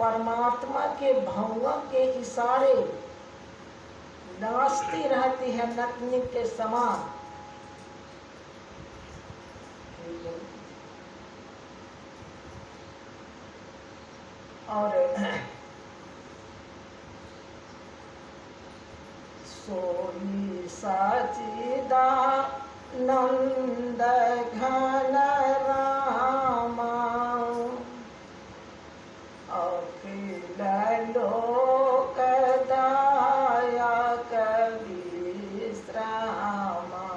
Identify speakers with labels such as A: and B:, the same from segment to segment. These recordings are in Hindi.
A: परमात्मा के भंग के इशारे नाचती रहती है नतनी के समान। और सोई सच्चिदानंद घन रामा अखिल लोक दायक विश्रामा।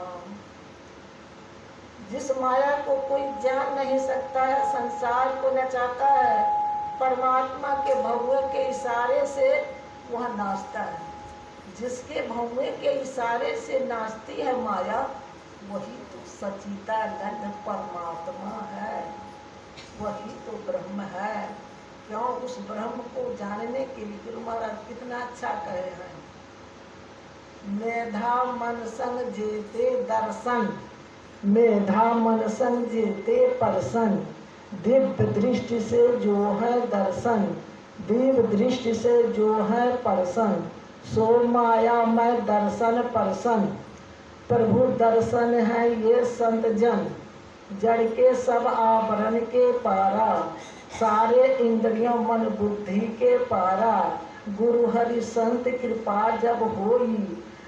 A: जिस माया को कोई जान नहीं सकता है, संसार को नचाता है, परमात्मा के भव्य के इशारे से वह नाचता है। जिसके भव्य के इशारे से नाचती है माया, वही तो सच्चिदानंद परमात्मा है, वही तो ब्रह्म है। क्यों? उस ब्रह्म को जानने के लिए गुरु महाराज कितना अच्छा कहे हैं। मेधा मन संग जेते दर्शन, मेधा मन संग जेते परसन, दिव्य दृष्टि से जो है दर्शन, दिव्य दृष्टि से जो है परसन, सो माया में दर्शन परसन। प्रभु दर्शन है ये संत जन, जड़ के सब आवरण के पारा, सारे इंद्रियों मन बुद्धि के पारा। गुरु हरि संत कृपा जब होई,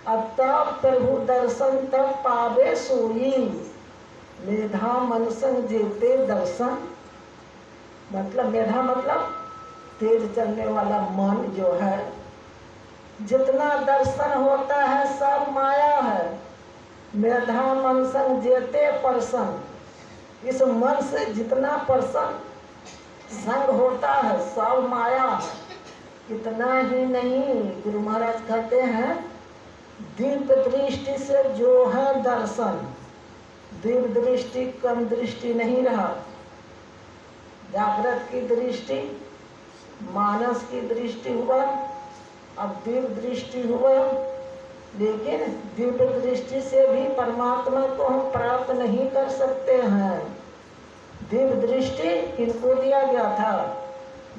A: अब तब प्रभु दर्शन तब पावे सोई। मेधा मन संग जेते दर्शन, मतलब मेधा मतलब तेज चलने वाला मन जो है। जितना दर्शन होता है सब माया है। मेधा मन संग जेते परसन, इस मन से जितना परसन संग होता है सब माया है। इतना ही नहीं, गुरु महाराज कहते हैं दिव्य दृष्टि से जो है दर्शन। दिव्य दृष्टि कम दृष्टि नहीं रहा। जागृत की दृष्टि, मानस की दृष्टि हुआ, अब दिव्य दृष्टि हुआ। लेकिन दिव्य दृष्टि से भी परमात्मा को हम प्राप्त नहीं कर सकते हैं। दिव्य दृष्टि किनको दिया गया था?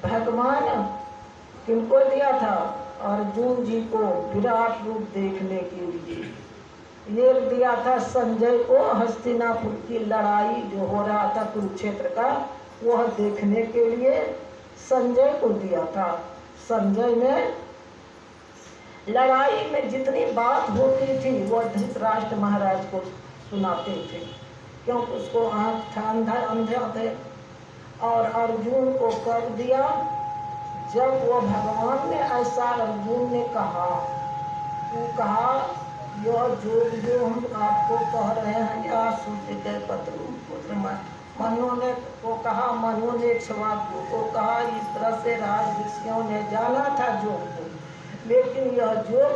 A: भगवान किनको दिया था? अर्जुन जी को विराट रूप देखने के लिए। ये दिया था संजय को, हस्तिनापुर की लड़ाई जो हो रहा था कुरुक्षेत्र का, वह देखने के लिए संजय को दिया था। संजय ने लड़ाई में जितनी बात होती थी वह धृतराष्ट्र महाराज को सुनाते थे, क्योंकि उसको आँख था, अंधे थे। और अर्जुन को कर दिया। जब वो भगवान ने ऐसा अर्जुन ने कहा, वो कहा यह जो हम आपको कह रहे हैं या सूर्य के पुत्र मनु ने को कहा, मनु ने इक्ष्वाकु को कहा, इस तरह से राज ऋषियों ने जाना था योग को, लेकिन यह योग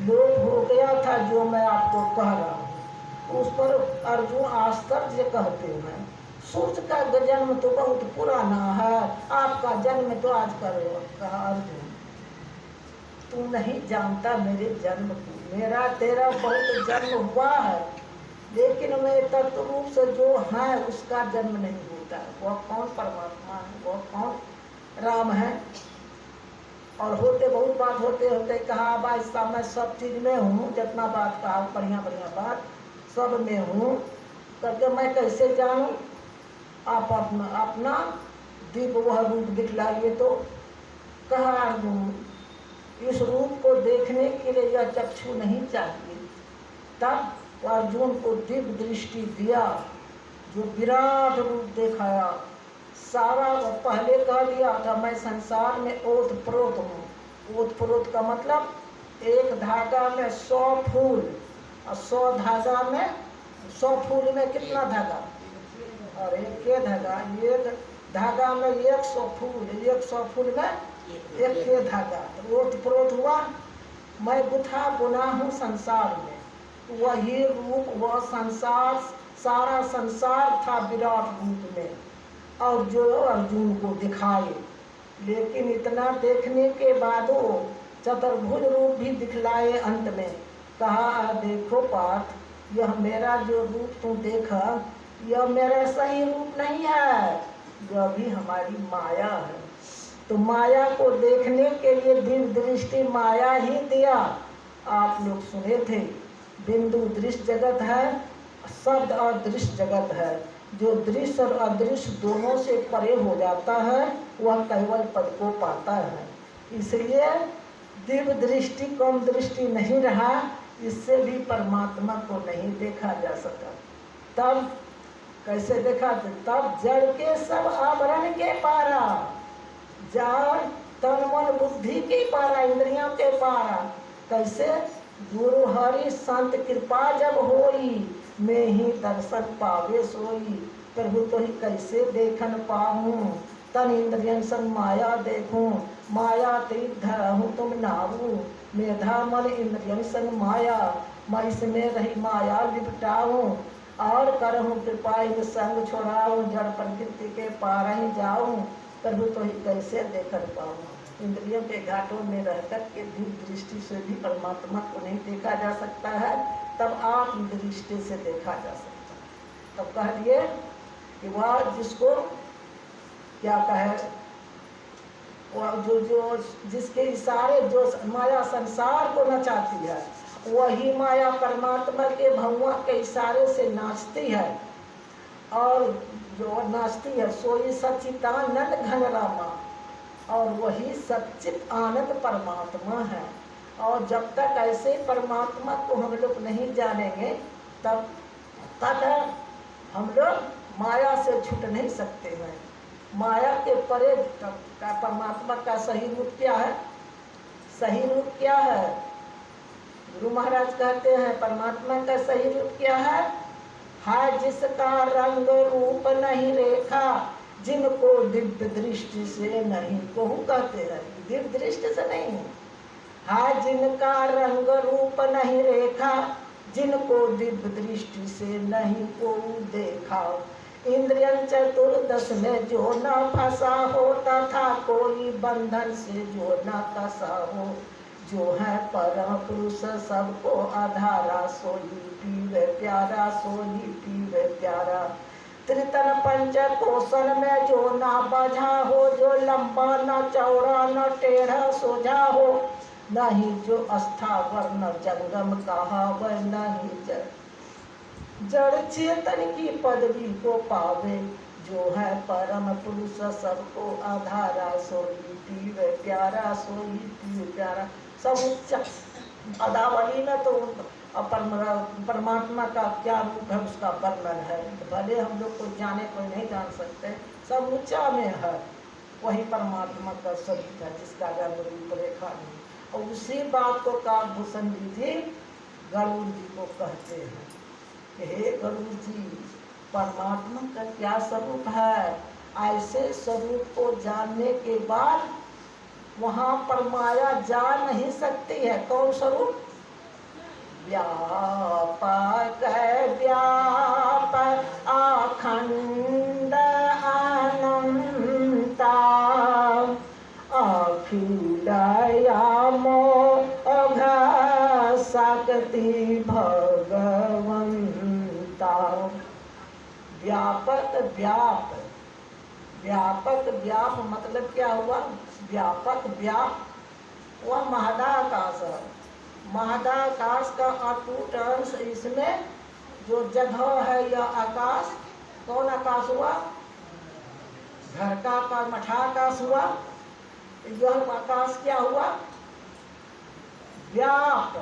A: लोप हो गया था जो मैं आपको कह रहा हूँ। उस पर अर्जुन आश्चर्य कहते हैं, सूर्य का जन्म तो बहुत पुराना है, आपका जन्म तो आज कर। कहा अर्जुन तू नहीं जानता मेरे जन्म को, मेरा तेरा बहुत जन्म हुआ है, लेकिन मैं तत्व रूप से जो है उसका जन्म नहीं होता। वह कौन परमात्मा है, वह कौन राम है। और होते बहुत बात होते होते कहा भाई साहब मैं सब चीज में हूँ, जितना बात कहा बढ़िया बढ़िया बात सब में हूँ करके मैं कैसे जानूँ? आप अपना दिव्य वह रूप दिखलाइए। तो कहा अर्जुन इस रूप को देखने के लिए यह चक्षु नहीं चाहिए। तब अर्जुन को दिव्य दृष्टि दिया, जो विराट रूप दिखाया। सारा पहले कह दिया था मैं संसार में ओत प्रोत हूँ। ओत प्रोत का मतलब एक धागा में 100 फूल, और 100 धागा में 100 फूल में कितना धागा? और एक धागा, एक धागा में 100 फूल, 100 फूल में एक धागा, तो ओत प्रोत हुआ। मैं गुथा बुना हूँ संसार में, वही रूप वह संसार, सारा संसार था विराट रूप में, और जो अर्जुन को दिखाए। लेकिन इतना देखने के बाद वो चतुर्भुज रूप भी दिखलाए। अंत में कहा देखो पार्थ, यह मेरा जो रूप तू देखा यह मेरा सही रूप नहीं है, यह भी हमारी माया है। तो माया को देखने के लिए दिव्य दृष्टि माया ही दिया। आप लोग सुने थे, बिंदु दृश्य जगत है, शब्द और दृश्य जगत है। जो दृश्य और अदृश्य दोनों से परे हो जाता है वह केवल पद को पाता है। इसलिए दिव्य दृष्टि कम दृष्टि नहीं रहा, इससे भी परमात्मा को नहीं देखा जा सका। तब कैसे देखा? तब जड़ के सब आवरण के पारा, जड़ तन मन बुद्धि के पारा, इंद्रियों के पारा। कैसे? गुरु हरि संत कृपा जब होई, मैं ही दर्शन पावे सोई। प्रभु तो ही कैसे देखन पाऊं, तन इंद्रियन संग माया देखूं। माया तीर्थ धरहूं तुम नाऊ, मेधा मन इंद्रियन संग माया। मैं इसमें रही माया लिपटाऊं, और करहूं कृपा इन संग छोड़ाऊं। जड़ प्रकृति के पार ही जाऊं, प्रभु तो ही कैसे देखन पाऊं। इंद्रियों के घाटों में रहकर के दिव्य दृष्टि से भी परमात्मा को नहीं देखा जा सकता है, तब आत्म दृष्टि से देखा जा सकता है। तब कह दिए कि वह जिसको क्या कहे, वह जो जिसके इशारे जो माया संसार को नचाती है, वही माया परमात्मा के भगवान के इशारे से नाचती है। और जो नाचती है सोई सच्चिदानंद घन रामा, और वही सच्चित आनंद परमात्मा है। और जब तक ऐसे परमात्मा को हम लोग नहीं जानेंगे, तब तक हम लोग माया से छूट नहीं सकते हैं। माया के परे का परमात्मा का सही रूप क्या है? सही रूप क्या है? गुरु महाराज कहते हैं परमात्मा का सही रूप क्या है? जिसका रंग रूप नहीं रेखा, जिनको दिव्य दृष्टि से नहीं कहू कहते हैं, दिव्य दृष्टि से नहीं है। जिनका रंग रूप नहीं रेखा, जिनको दिव्य दृष्टि से नहीं को देखा। इंद्रियन चतुर्दश में जो न फंसा हो, तथा कोई बंधन से जो न कसा हो। जो है परम पुरुष सबको आधारा, सोई पीवे प्यारा, सोई पीवे प्यारा। त्रितन पंच कोशन में जो ना बझा हो, जो लंबा न चौड़ा न टेढ़ा सोझा हो। नहीं जो अस्थावर न जंगम कहा, वह नहीं जड़ चेतन की पदवी को पावे। जो है परम पुरुष सबको आधारा, सोई पीवे प्यारा, सोई पीवे प्यारा। सब उच्च पदावली में तो परमात्मा का क्या रूप है उसका वर्णन है। भले हम लोग को जाने कोई नहीं जान सकते, सब ऊंचा में है। वही परमात्मा का स्वरूप है जिसका रंग रूप रेखा नहीं। और उसी बात को काकभूषण जी गरुड़ जी को कहते हैं कि हे गरुड़ जी, परमात्मा का क्या स्वरूप है? ऐसे स्वरूप को जानने के बाद वहाँ पर माया जा नहीं सकती है। कौन स्वरूप? व्यापक व्यापक अखंड अनंता, अखिलयामो अघ शक्ति भगवंता। व्यापक व्याप, व्यापक व्याप मतलब क्या हुआ? व्यापक व्याप वह महदाकाश है। महदाकाश का अटूट अंश, इसमें जो जगह है यह आकाश। कौन आकाश हुआ? घर का आकाश, मठाकाश हुआ। यह आकाश क्या हुआ? व्याप।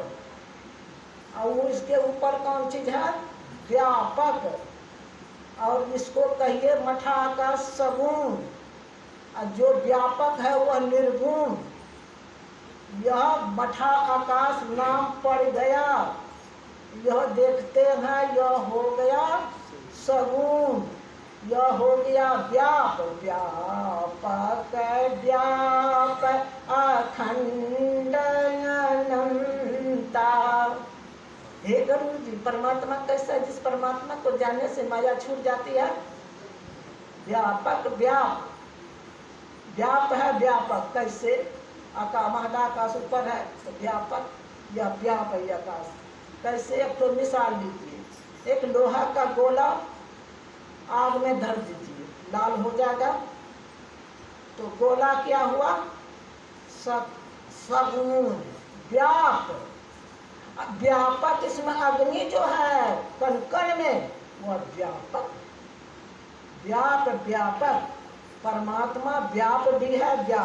A: और इसके ऊपर कौन चीज है? व्यापक। और इसको कहिए मठाकाश सगुण। और जो व्यापक है वह निर्गुण। यह मठा आकाश नाम पड़ गया, यह देखते हैं, यह हो गया सगुण, यह हो गया व्याप। व्यापक व्याप अखंड अनंता। हे गरुड़ जी, परमात्मा कैसा है? जिस परमात्मा को जानने से माया छूट जाती है। व्यापक व्याप, व्याप है व्यापक। कैसे? महदाकाश ऊपर है तो व्यापक, या व्याप है आकाश। कैसे? एक तो मिसाल लीजिए, एक लोहा का गोला आग में धर दीजिए, लाल हो जाएगा। तो गोला क्या हुआ? सगुण व्याप। व्यापक इसमें अग्नि जो है कण कण में वह व्यापक, व्यापक परमात्मा व्याप भी है, व्यापक